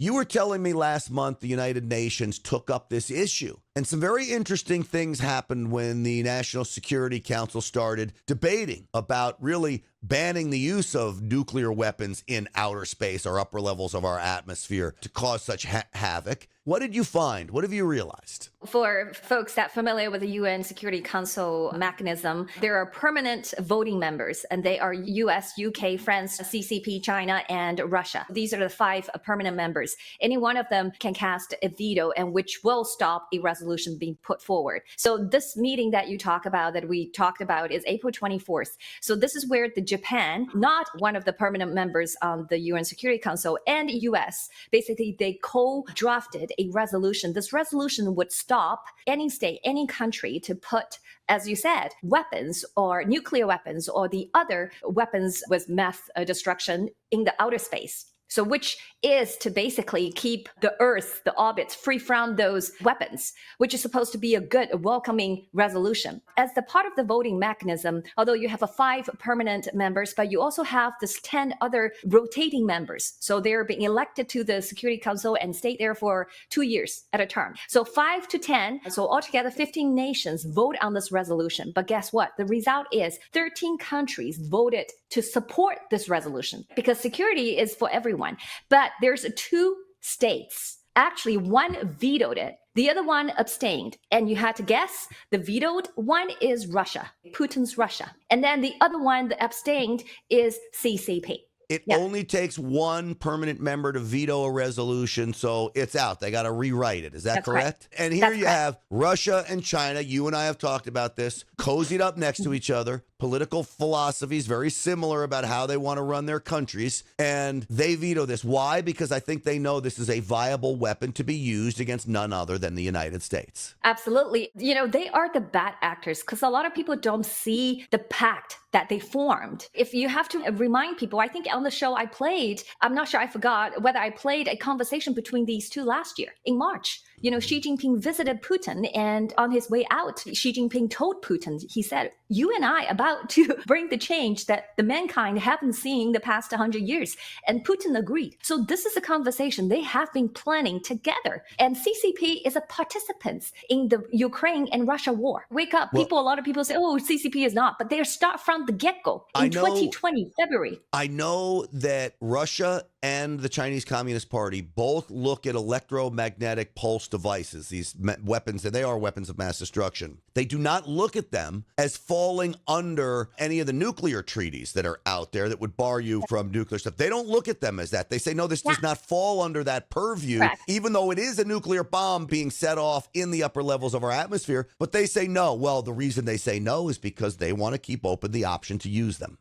You were telling me last month the United Nations took up this issue. And some very interesting things happened when the National Security Council started debating about really banning the use of nuclear weapons in outer space or upper levels of our atmosphere to cause such havoc. What did you find? What have you realized? For folks that are familiar with the UN Security Council mechanism, there are permanent voting members, and they are US, UK, France, CCP, China, and Russia. These are the 5 permanent members. Any one of them can cast a veto, and which will stop a resolution being put forward. So this meeting that you talk about, that we talked about, is April 24th. So this is where the Japan, not one of the permanent members on the UN Security Council, and US, basically they co-drafted a resolution. This resolution would stop any state, any country to put, as you said, weapons or nuclear weapons or the other weapons with mass destruction in the outer space. So which is to basically keep the Earth, the orbits, free from those weapons, which is supposed to be a good, welcoming resolution. As the part of the voting mechanism, although you have 5 permanent members, but you also have this 10 other rotating members. So they're being elected to the Security Council and stay there for 2 years at a term. So 5 to 10, so altogether 15 nations vote on this resolution. But guess what? The result is 13 countries voted to support this resolution because security is for everyone. But there's 2 states. Actually, one vetoed it. The other one abstained. And you had to guess, the vetoed one is Russia, Putin's Russia. And then the other one that abstained is CCP. It only takes one permanent member to veto a resolution, so it's out. They got to rewrite it. Is that correct? And here you have Russia and China. You and I have talked about this, cozied up next to each other. Political philosophies very similar about how they want to run their countries, and they veto this. Why? Because I think they know this is a viable weapon to be used against none other than the United States. Absolutely. You know, they are the bad actors because a lot of people don't see the pact that they formed. If you have to remind people, I think on the show I played, I'm not sure, I forgot whether I played a conversation between these 2 last year in March. You know, Xi Jinping visited Putin, and on his way out, Xi Jinping told Putin, he said, you and I about to bring the change that the mankind haven't seen the past 100 years. And Putin agreed. So this is a conversation they have been planning together. And CCP is a participant in the Ukraine and Russia war. Wake up. A lot of people say, oh, CCP is not. But they start from the get-go in 2020, February. I know that Russia and the Chinese Communist Party both look at electromagnetic pulse devices, these weapons, and they are weapons of mass destruction. They do not look at them as falling under any of the nuclear treaties that are out there that would bar you from nuclear stuff. They don't look at them as that. They say, no, this does not fall under that purview, even though it is a nuclear bomb being set off in the upper levels of our atmosphere. But they say no. Well, the reason they say no is because they want to keep open the option to use them.